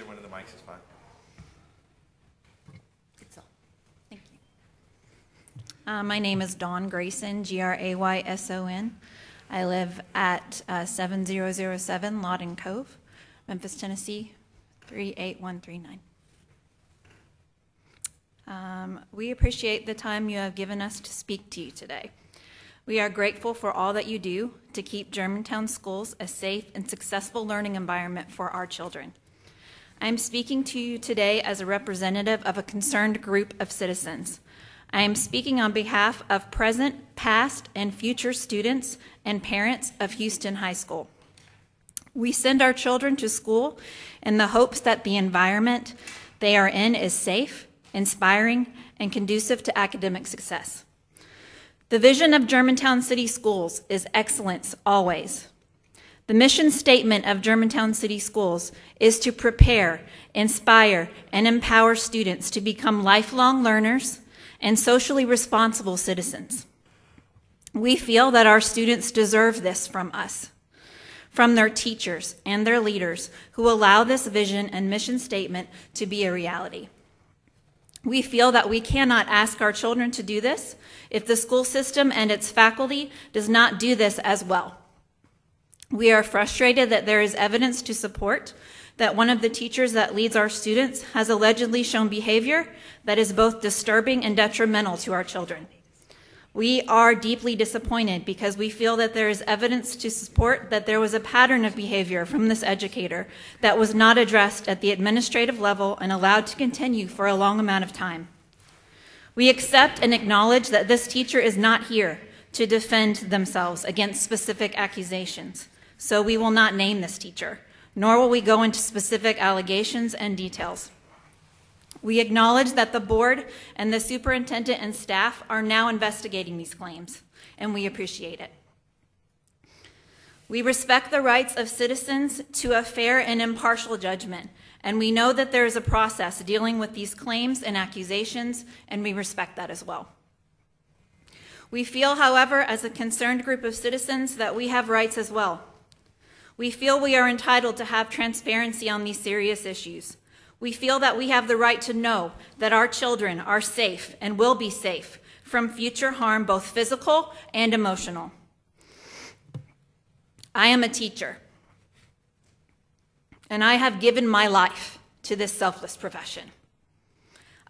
one of the mics is fine. Thank you. My name is Dawn Grayson, Grayson. I live at 7007 Lawton Cove, Memphis, Tennessee, 38139. We appreciate the time you have given us to speak to you today. We are grateful for all that you do to keep Germantown schools a safe and successful learning environment for our children. I am speaking to you today as a representative of a concerned group of citizens. I am speaking on behalf of present, past, and future students and parents of Houston High School. We send our children to school in the hopes that the environment they are in is safe, inspiring, and conducive to academic success. The vision of Germantown City Schools is excellence always. The mission statement of Germantown City Schools is to prepare, inspire, and empower students to become lifelong learners and socially responsible citizens. We feel that our students deserve this from us, from their teachers and their leaders who allow this vision and mission statement to be a reality. We feel that we cannot ask our children to do this if the school system and its faculty does not do this as well. We are frustrated that there is evidence to support that one of the teachers that leads our students has allegedly shown behavior that is both disturbing and detrimental to our children. We are deeply disappointed because we feel that there is evidence to support that there was a pattern of behavior from this educator that was not addressed at the administrative level and allowed to continue for a long amount of time. We accept and acknowledge that this teacher is not here to defend themselves against specific accusations, so we will not name this teacher, nor will we go into specific allegations and details. We acknowledge that the board and the superintendent and staff are now investigating these claims, and we appreciate it. We respect the rights of citizens to a fair and impartial judgment, and we know that there is a process dealing with these claims and accusations, and we respect that as well. We feel, however, as a concerned group of citizens, that we have rights as well. We feel we are entitled to have transparency on these serious issues. We feel that we have the right to know that our children are safe and will be safe from future harm, both physical and emotional. I am a teacher, and I have given my life to this selfless profession.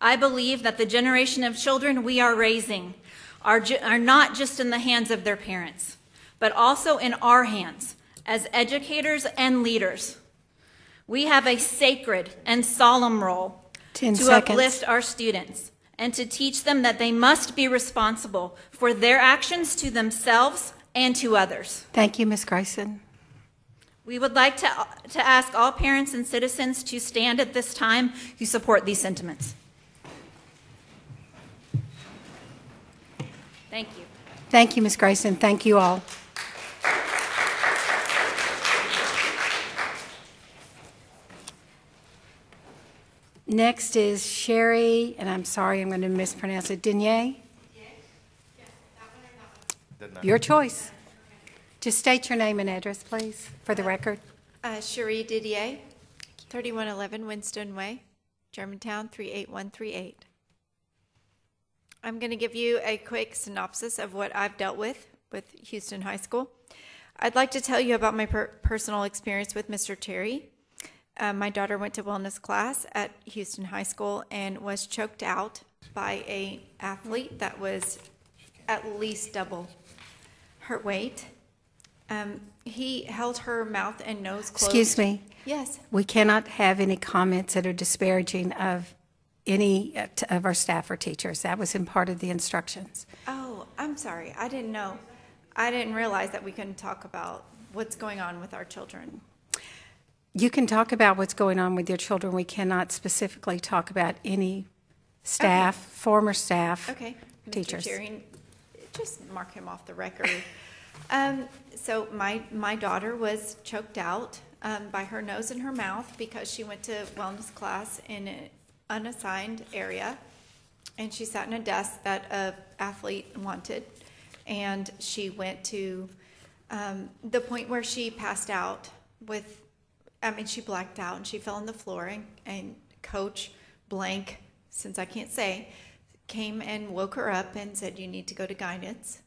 I believe that the generation of children we are raising are not just in the hands of their parents, but also in our hands as educators and leaders. We have a sacred and solemn role to uplift our students and to teach them that they must be responsible for their actions to themselves and to others. Thank you, Ms. Grayson. We would like to ask all parents and citizens to stand at this time who support these sentiments. Thank you. Thank you, Ms. Grayson. Thank you all. Next is Sherry, and I'm sorry, I'm going to mispronounce it, Denier? Your choice. Just state your name and address, please, for the record. Cherie Didier, 3111 Winston Way, Germantown 38138. I'm going to give you a quick synopsis of what I've dealt with Houston High School. I'd like to tell you about my personal experience with Mr. Terry. My daughter went to wellness class at Houston High School and was choked out by an athlete that was at least double her weight. He held her mouth and nose closed. Excuse me. Yes. We cannot have any comments that are disparaging of any of our staff or teachers. That was in part of the instructions. Oh, I'm sorry. I didn't know. I didn't realize that we couldn't talk about what's going on with our children. You can talk about what's going on with your children. We cannot specifically talk about any staff, former staff, teachers. Mr. Terry, just mark him off the record. So my daughter was choked out by her nose and her mouth because she went to wellness class in an unassigned area, and she sat in a desk that an athlete wanted, and she went to the point where she passed out with she blacked out and she fell on the floor, and Coach blank, since I can't say, came and woke her up and said, "You need to go to guidance."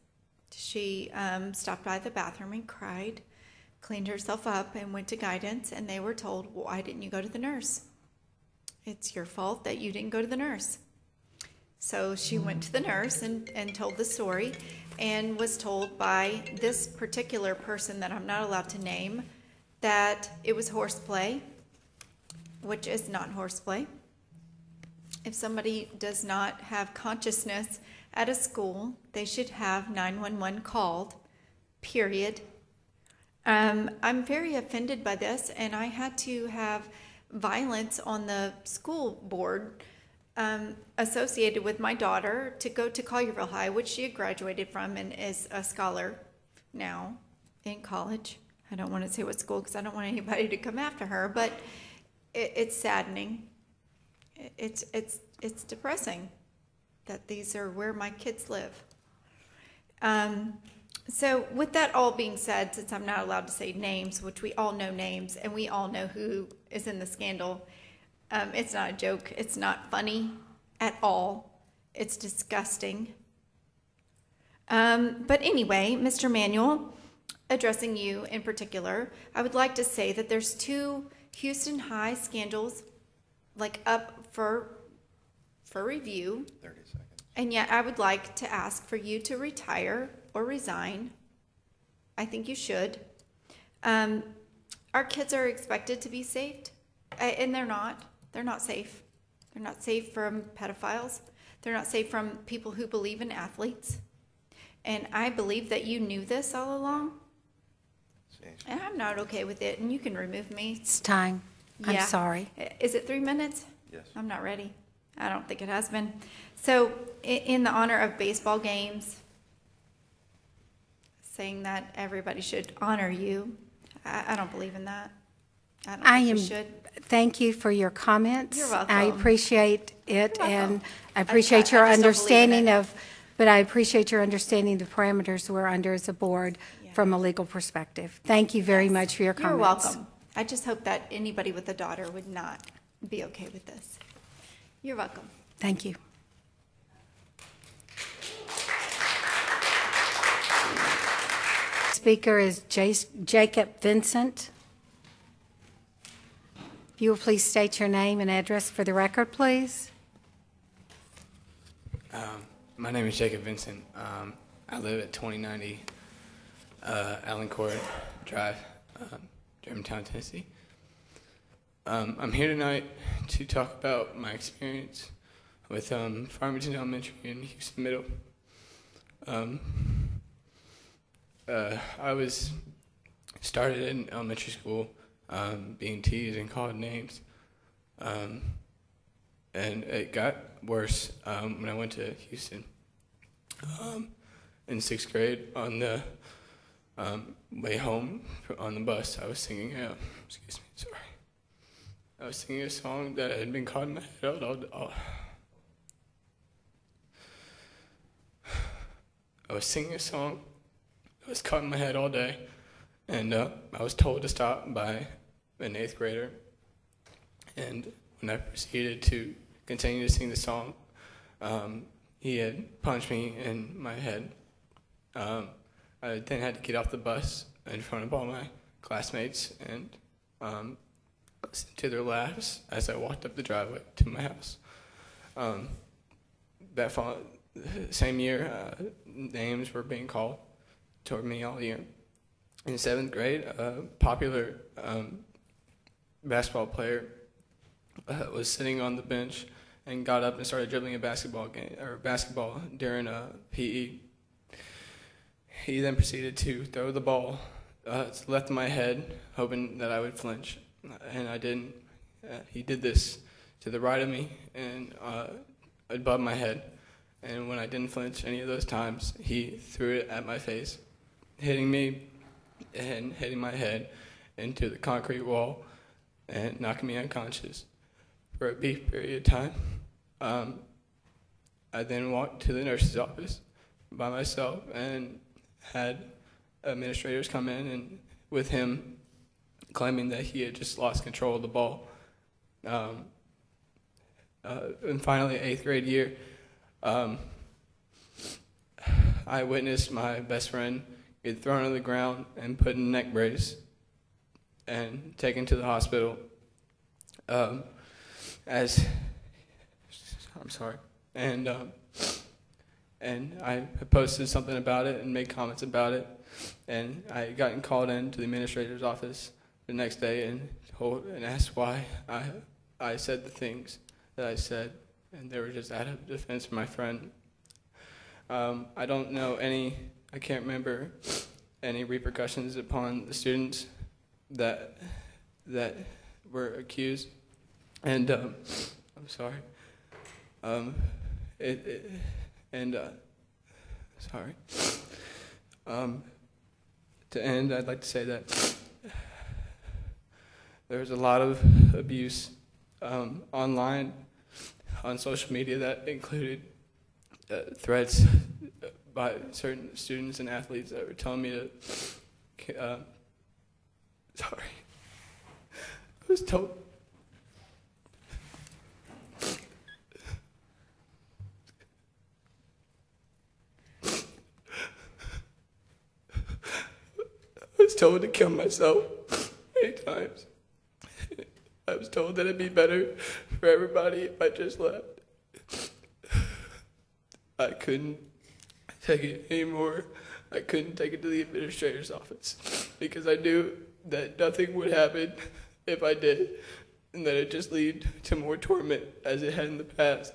She stopped by the bathroom and cried, cleaned herself up, and went to guidance, and they were told, "Why didn't you go to the nurse? It's your fault that you didn't go to the nurse." So she went to the nurse and told the story, and was told by this particular person that I'm not allowed to name that it was horseplay, which is not horseplay. If somebody does not have consciousness at a school, they should have 911 called, period. I'm very offended by this, and I had to have violence on the school board associated with my daughter to go to Collierville High, which she had graduated from and is a scholar now in college. I don't want to say what school because I don't want anybody to come after her, but it's saddening. It's depressing that these are where my kids live. So with that all being said, since I'm not allowed to say names, which we all know names, and we all know who is in the scandal, it's not a joke. It's not funny at all. It's disgusting. But anyway, Mr. Manuel, addressing you in particular, I would like to say that there's 2 Houston High scandals up for review. 30 seconds. And yet I would like to ask for you to retire or resign. I think you should. Our kids are expected to be saved, and they're not. They're not safe. They're not safe from pedophiles. They're not safe from people who believe in athletes. And I believe that you knew this all along. And I'm not okay with it, and you can remove me. It's time. I'm Yeah. sorry. Is it 3 minutes? Yes. I'm not ready. I don't think it has been. So in the honor of baseball games, saying that everybody should honor you, I don't believe in that. I don't think we should. Thank you for your comments. You're welcome. I appreciate it, You're welcome. and I appreciate your I just don't believe in understanding it. but I appreciate your understanding the parameters we're under as a board Yeah. from a legal perspective. Thank you very much for your comments. You're welcome. I just hope that anybody with a daughter would not be okay with this. You're welcome. Thank you. Speaker is Jacob Vincent. If you will please state your name and address for the record, please. My name is Jacob Vincent. I live at 2090 Allen Court Drive, Germantown, Tennessee. I'm here tonight to talk about my experience with Farmington Elementary and Houston Middle. I was started in elementary school being teased and called names, and it got worse when I went to Houston. In 6th grade, on the way home on the bus, I was singing. I was singing a song that had been caught in my head I was singing a song that was caught in my head all day, and I was told to stop by an 8th grader. And when I proceeded to continue to sing the song, he had punched me in my head. I then had to get off the bus in front of all my classmates and listen to their laughs as I walked up the driveway to my house. Same year, names were being called toward me all year. In 7th grade, a popular basketball player was sitting on the bench and got up and started dribbling a basketball during a PE. He then proceeded to throw the ball to the left of my head, hoping that I would flinch, and I didn't. He did this to the right of me and above my head, and when I didn't flinch any of those times, he threw it at my face, hitting me and hitting my head into the concrete wall and knocking me unconscious for a brief period of time. I then walked to the nurse's office by myself and had administrators come in and with him claiming that he had just lost control of the ball. And finally, 8th grade year, I witnessed my best friend get thrown on the ground and put in a neck brace and taken to the hospital. I'm sorry. And I posted something about it and made comments about it. And I gotten called into the administrator's office the next day and asked why I said the things that I said, and they were just out of defense for my friend. I don't know I can't remember any repercussions upon the students that were accused, and I'm sorry. Sorry. To end, I'd like to say that there's a lot of abuse online, on social media, that included threats by certain students and athletes that were telling me to, sorry, I was told, to kill myself many times. I was told that it'd be better for everybody if I just left. I couldn't take it anymore. I couldn't take it to the administrator's office because I knew that nothing would happen if I did, and that it'd just lead to more torment as it had in the past.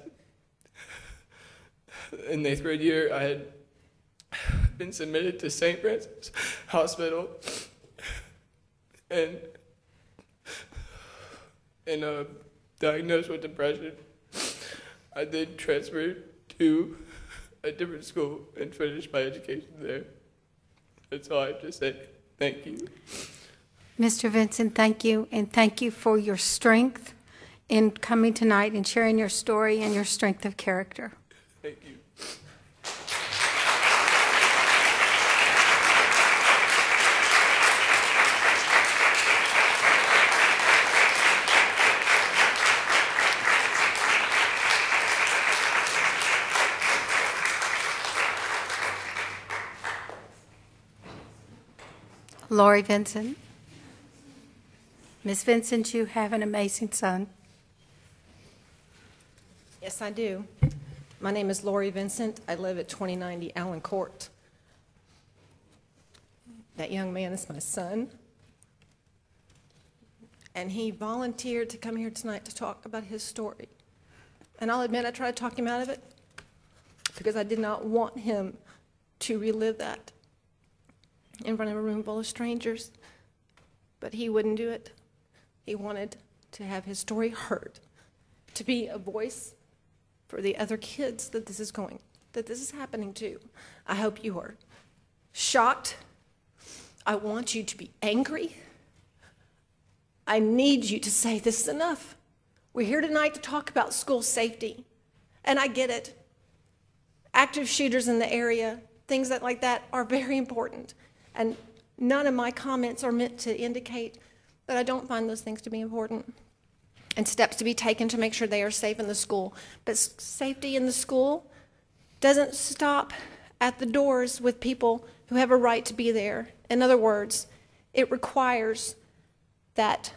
In the 8th grade year, I had been submitted to St. Francis Hospital and diagnosed with depression. I then transferred to a different school and finished my education there. That's all I have to say. Thank you. Mr. Vincent, thank you, and thank you for your strength in coming tonight and sharing your story and your strength of character. Thank you. Lori Vincent. Ms. Vincent, you have an amazing son. Yes, I do. My name is Lori Vincent. I live at 2090 Allen Court. That young man is my son. And he volunteered to come here tonight to talk about his story. And I'll admit I tried to talk him out of it because I did not want him to relive that in front of a room full of strangers. But he wouldn't do it. He wanted to have his story heard, to be a voice for the other kids that this is happening to. I hope you are shocked. I want you to be angry. I need you to say, this is enough. We're here tonight to talk about school safety, and I get it. Active shooters in the area, things like that are very important, and none of my comments are meant to indicate that I don't find those things to be important, and steps to be taken to make sure they are safe in the school. But safety in the school doesn't stop at the doors with people who have a right to be there. In other words, it requires that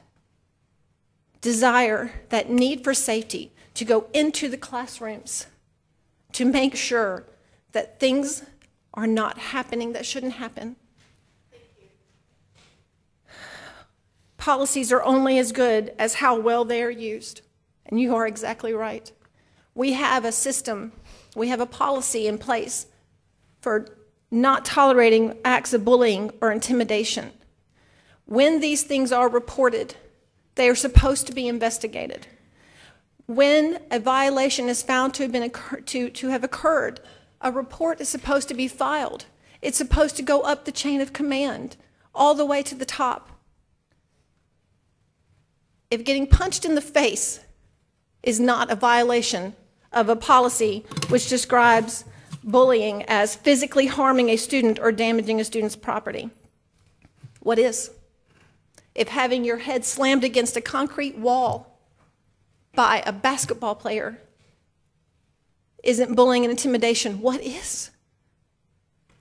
desire, that need for safety to go into the classrooms to make sure that things are not happening that shouldn't happen. Policies are only as good as how well they are used. And you are exactly right. We have a system, we have a policy in place for not tolerating acts of bullying or intimidation. When these things are reported, they are supposed to be investigated. When a violation is found to have occurred, a report is supposed to be filed. It's supposed to go up the chain of command, all the way to the top. If getting punched in the face is not a violation of a policy which describes bullying as physically harming a student or damaging a student's property, what is? if having your head slammed against a concrete wall by a basketball player isn't bullying and intimidation, what is?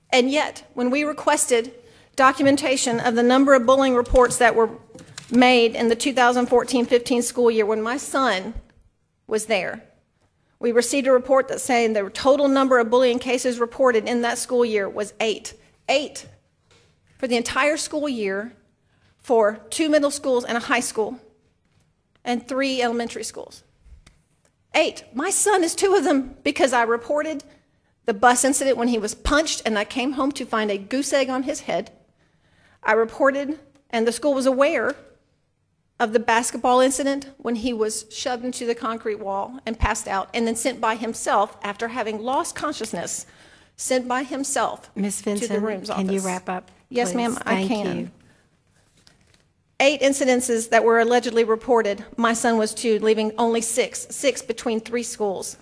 And yet, when we requested documentation of the number of bullying reports that were made in the 2014-15 school year when my son was there, we received a report that saying the total number of bullying cases reported in that school year was 8. 8 for the entire school year for 2 middle schools and a high school and 3 elementary schools. 8. My son is 2 of them because I reported the bus incident when he was punched and I came home to find a goose egg on his head. I reported, and the school was aware of the basketball incident when he was shoved into the concrete wall and passed out and then sent by himself after having lost consciousness, sent by himself Ms. to the Vincent, room's can office. you wrap up? Yes, please? ma'am, I Thank can. you. 8 incidences that were allegedly reported. My son was 2, leaving only 6 between 3 schools.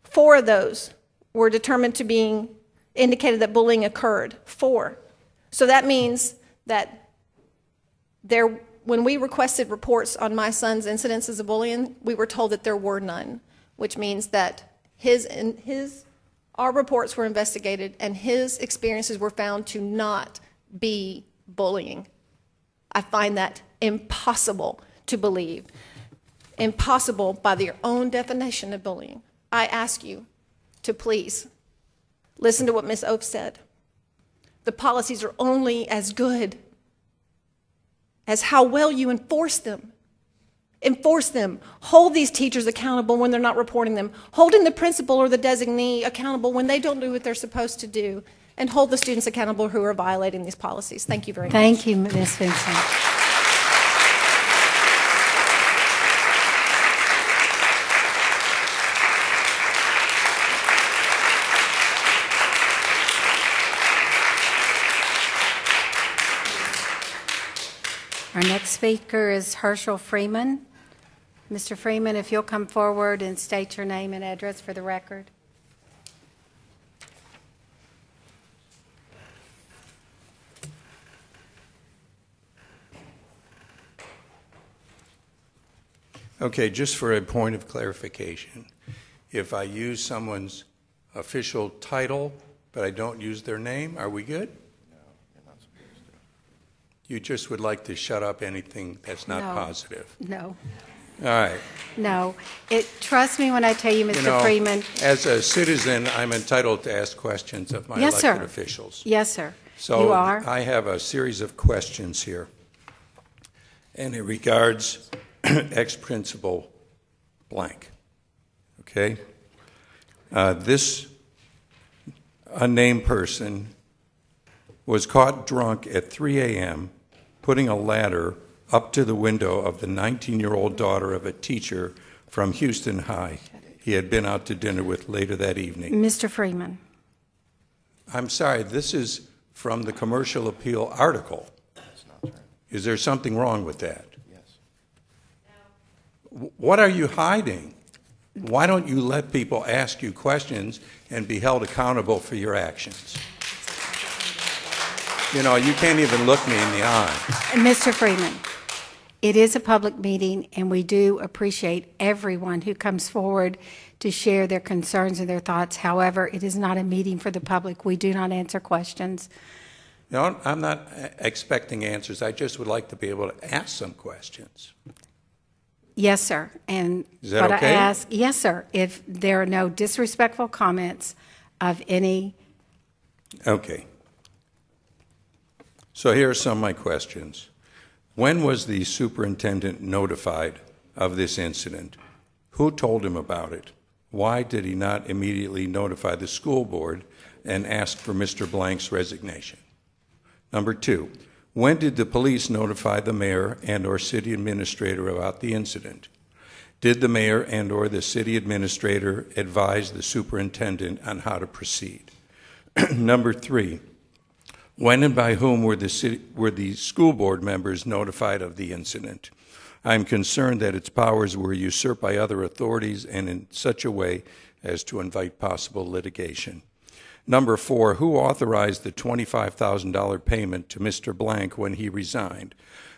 4 of those were determined to be indicated that bullying occurred. 4. So that means that when we requested reports on my son's incidences of bullying, we were told that there were none, which means that our reports were investigated and his experiences were found to not be bullying. I find that impossible to believe. Impossible by their own definition of bullying. I ask you to please listen to what Ms. Oaf said. The policies are only as good as how well you enforce them. Enforce them. Hold these teachers accountable when they're not reporting them. Holding the principal or the designee accountable when they don't do what they're supposed to do. And hold the students accountable who are violating these policies. Thank you very much. Thank you, Ms. Vincent. Our next speaker is Herschel Freeman. Mr. Freeman, if you'll come forward and state your name and address for the record. Okay, just for a point of clarification, if I use someone's official title, but I don't use their name, are we good? No, you're not supposed to. You just would like to shut up anything that's not No. positive. No. All right. No. Trust me when I tell you, Mr. You know, Freeman. as a citizen, I'm entitled to ask questions of my Yes, elected sir. officials. Yes, sir. So You are. I have a series of questions here. And it regards ex-principal blank. Okay? This unnamed person was caught drunk at 3 a.m. putting a ladder up to the window of the 19-year-old daughter of a teacher from Houston High he had been out to dinner with later that evening. Mr. Freeman. I'm sorry, this is from the Commercial Appeal article. That's not true. Is there something wrong with that? Yes. What are you hiding? Why don't you let people ask you questions and be held accountable for your actions? You know, you can't even look me in the eye. Mr. Freeman, it is a public meeting, and we do appreciate everyone who comes forward to share their concerns and their thoughts. However, it is not a meeting for the public. We do not answer questions. No, I'm not expecting answers. I just would like to be able to ask some questions. Yes, sir. And Is that what okay? I ask, yes, sir, if there are no disrespectful comments of any. Okay. So here are some of my questions. When was the superintendent notified of this incident? Who told him about it? Why did he not immediately notify the school board and ask for Mr. Blank's resignation? Number 2, when did the police notify the mayor and or city administrator about the incident? Did the mayor and or the city administrator advise the superintendent on how to proceed? Number 3, when and by whom were the school board members notified of the incident? I'm concerned that its powers were usurped by other authorities and in such a way as to invite possible litigation. Number 4, who authorized the $25,000 payment to Mr. Blank when he resigned?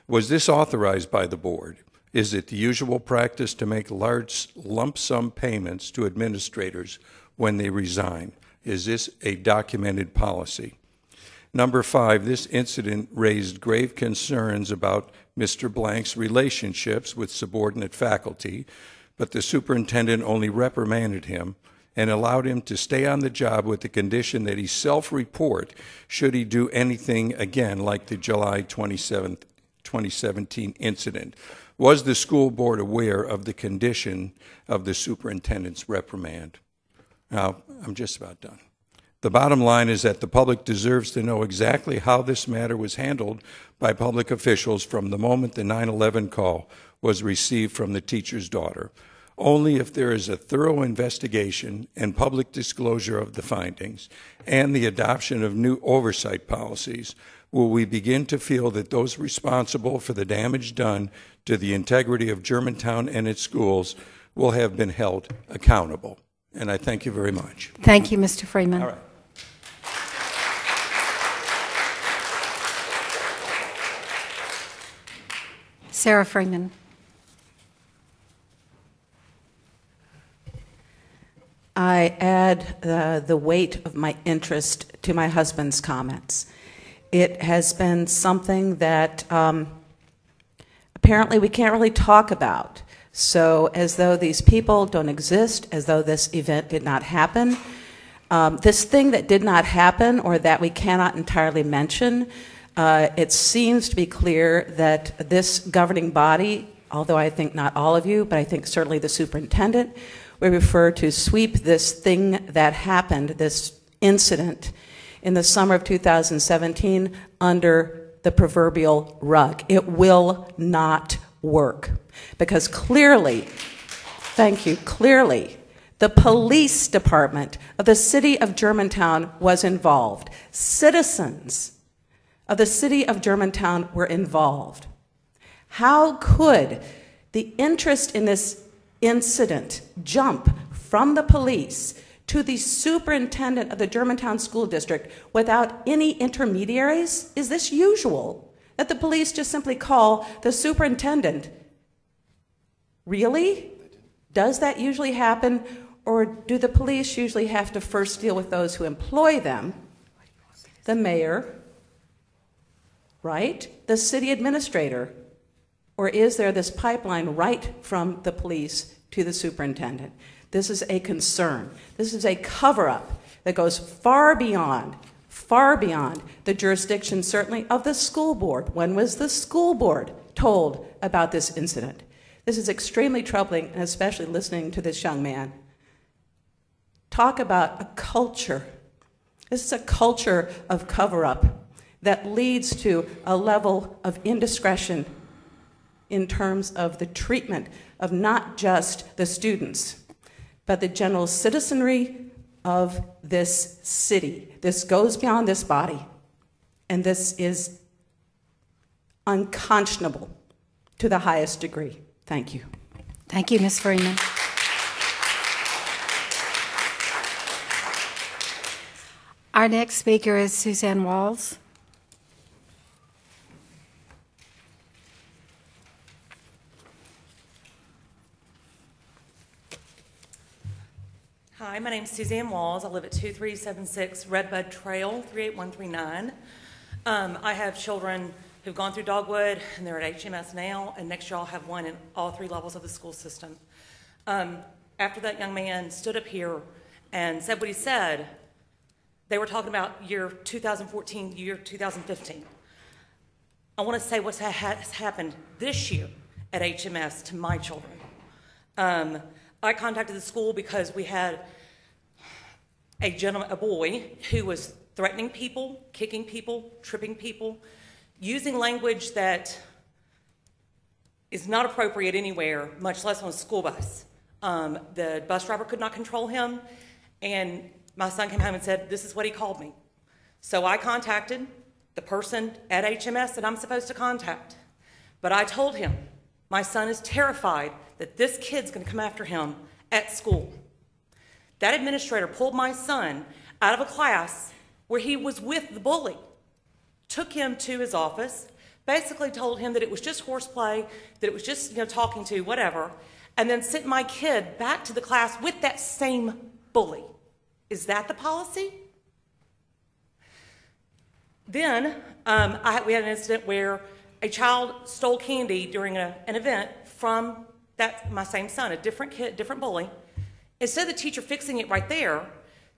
Was this authorized by the board? Is it the usual practice to make large lump sum payments to administrators when they resign? Is this a documented policy? Number 5, this incident raised grave concerns about Mr. Blank's relationships with subordinate faculty, but the superintendent only reprimanded him and allowed him to stay on the job with the condition that he self-report should he do anything again like the July 2017 incident. Was the school board aware of the condition of the superintendent's reprimand? Now, I'm just about done. The bottom line is that the public deserves to know exactly how this matter was handled by public officials from the moment the 9/11 call was received from the teacher's daughter. Only if there is a thorough investigation and public disclosure of the findings and the adoption of new oversight policies will we begin to feel that those responsible for the damage done to the integrity of Germantown and its schools will have been held accountable. And I thank you very much. Thank you, Mr. Freeman. All right. Sarah Freeman. I add the weight of my interest to my husband's comments. It has been something that apparently we can't really talk about. So as though these people don't exist, as though this event did not happen. This thing that did not happen or that we cannot entirely mention, it seems to be clear that this governing body, although I think not all of you, but I think certainly the superintendent, we refer to sweep this thing that happened, this incident in the summer of 2017 under the proverbial rug. It will not work because clearly, thank you, clearly the police department of the city of Germantown was involved. Citizens of the city of Germantown were involved. How could the interest in this incident jump from the police to the superintendent of the Germantown School District without any intermediaries? Is this usual, that the police just simply call the superintendent? Really? Does that usually happen? Or do the police usually have to first deal with those who employ them? The mayor, right? The city administrator? Or is there this pipeline right from the police to the superintendent? This is a concern. This is a cover-up that goes far beyond the jurisdiction, certainly, of the school board. When was the school board told about this incident? This is extremely troubling, and especially listening to this young man. Talk about a culture. This is a culture of cover-up that leads to a level of indiscretion in terms of the treatment of not just the students, but the general citizenry of this city. This goes beyond this body, and this is unconscionable to the highest degree. Thank you. Thank you, Ms. Freeman. Our next speaker is Suzanne Walls. Hi, my name is Suzanne Walls. I live at 2376 Redbud Trail, 38139. I have children who've gone through Dogwood, and they're at HMS now, and next year I'll have one in all 3 levels of the school system. After that young man stood up here and said what he said, they were talking about year 2014, year 2015. I want to say what has happened this year at HMS to my children. I contacted the school because we had a boy who was threatening people, kicking people, tripping people, using language that is not appropriate anywhere, much less on a school bus. The bus driver could not control him, and my son came home and said, this is what he called me. So I contacted the person at HMS that I'm supposed to contact. But I told him, my son is terrified that this kid's going to come after him at school. That administrator pulled my son out of a class where he was with the bully, took him to his office, basically told him that it was just horseplay, that it was just, talking to, whatever, and then sent my kid back to the class with that same bully. Is that the policy? Then we had an incident where a child stole candy during an event from my same son, a different kid, different bully. Instead of the teacher fixing it right there,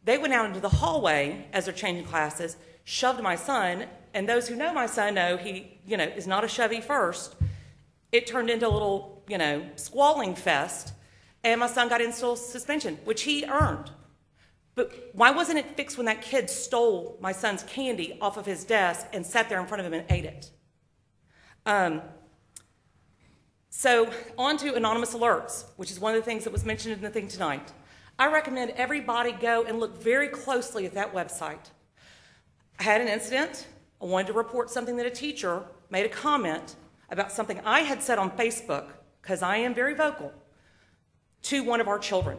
they went out into the hallway as they're changing classes, shoved my son, and those who know my son know he, is not a shovey first. It turned into a little, squalling fest, and my son got in-school suspension, which he earned. But why wasn't it fixed when that kid stole my son's candy off of his desk and sat there in front of him and ate it? So on to anonymous alerts, which is one of the things that was mentioned in the thing tonight. I recommend everybody go and look very closely at that website. I had an incident. I wanted to report something that a teacher made a comment about something I had said on Facebook, because I am very vocal, to one of our children.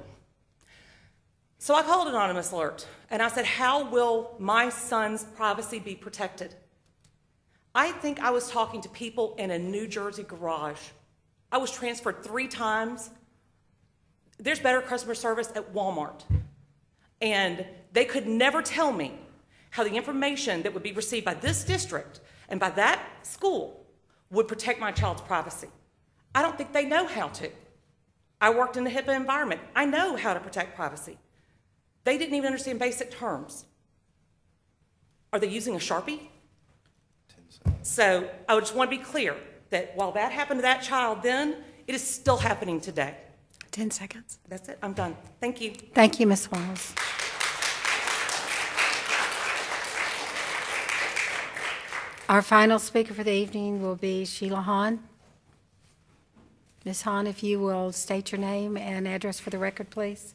So I called Anonymous Alert, and I said, how will my son's privacy be protected? I think I was talking to people in a New Jersey garage. I was transferred 3 times. There's better customer service at Walmart. And they could never tell me how the information that would be received by this district and by that school would protect my child's privacy. I don't think they know how to. I worked in a HIPAA environment. I know how to protect privacy. They didn't even understand basic terms. Are they using a Sharpie? So I just want to be clear that while that happened to that child then, it is still happening today. 10 seconds. That's it. I'm done. Thank you. Thank you, Ms. Walls. Our final speaker for the evening will be Sheila Hahn. Ms. Hahn, if you will state your name and address for the record, please.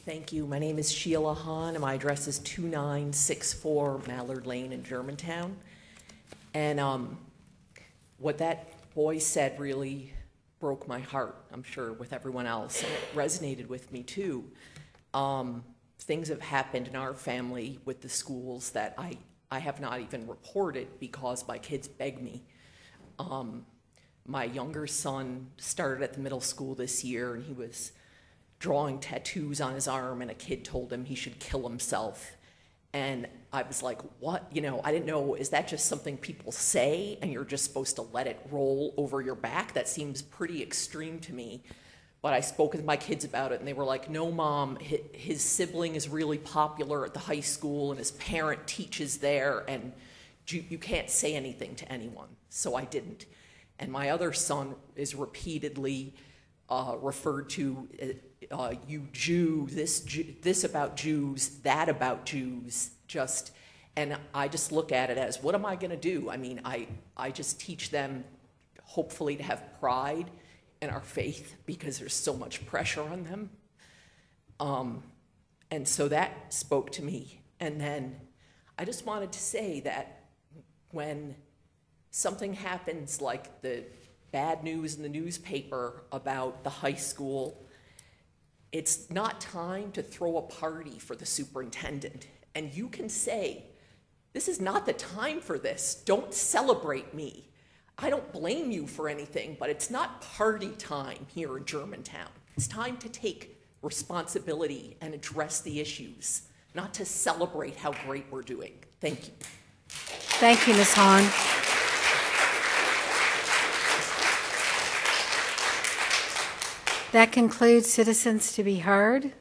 Thank you. My name is Sheila Hahn, and my address is 2964 Mallard Lane in Germantown. And what that boy said really broke my heart, I'm sure, with everyone else, and it resonated with me too. Things have happened in our family with the schools that I have not even reported because my kids beg me. My younger son started at the middle school this year, and he was drawing tattoos on his arm, and a kid told him he should kill himself. And I was like, what? I didn't know, is that just something people say and you're just supposed to let it roll over your back? That seems pretty extreme to me. But I spoke with my kids about it, and they were like, no, Mom, his sibling is really popular at the high school, and his parent teaches there, and you can't say anything to anyone. So I didn't. And my other son is repeatedly referred to, you Jew, this about Jews, that about Jews, and I just look at it as, what am I going to do? I mean, I just teach them, hopefully, to have pride in our faith because there's so much pressure on them. And so that spoke to me. And then I just wanted to say that when something happens like the bad news in the newspaper about the high school, it's not time to throw a party for the superintendent. And you can say, this is not the time for this. Don't celebrate me. I don't blame you for anything, but it's not party time here in Germantown. It's time to take responsibility and address the issues, not to celebrate how great we're doing. Thank you. Thank you, Ms. Hahn. That concludes Citizens to be Heard.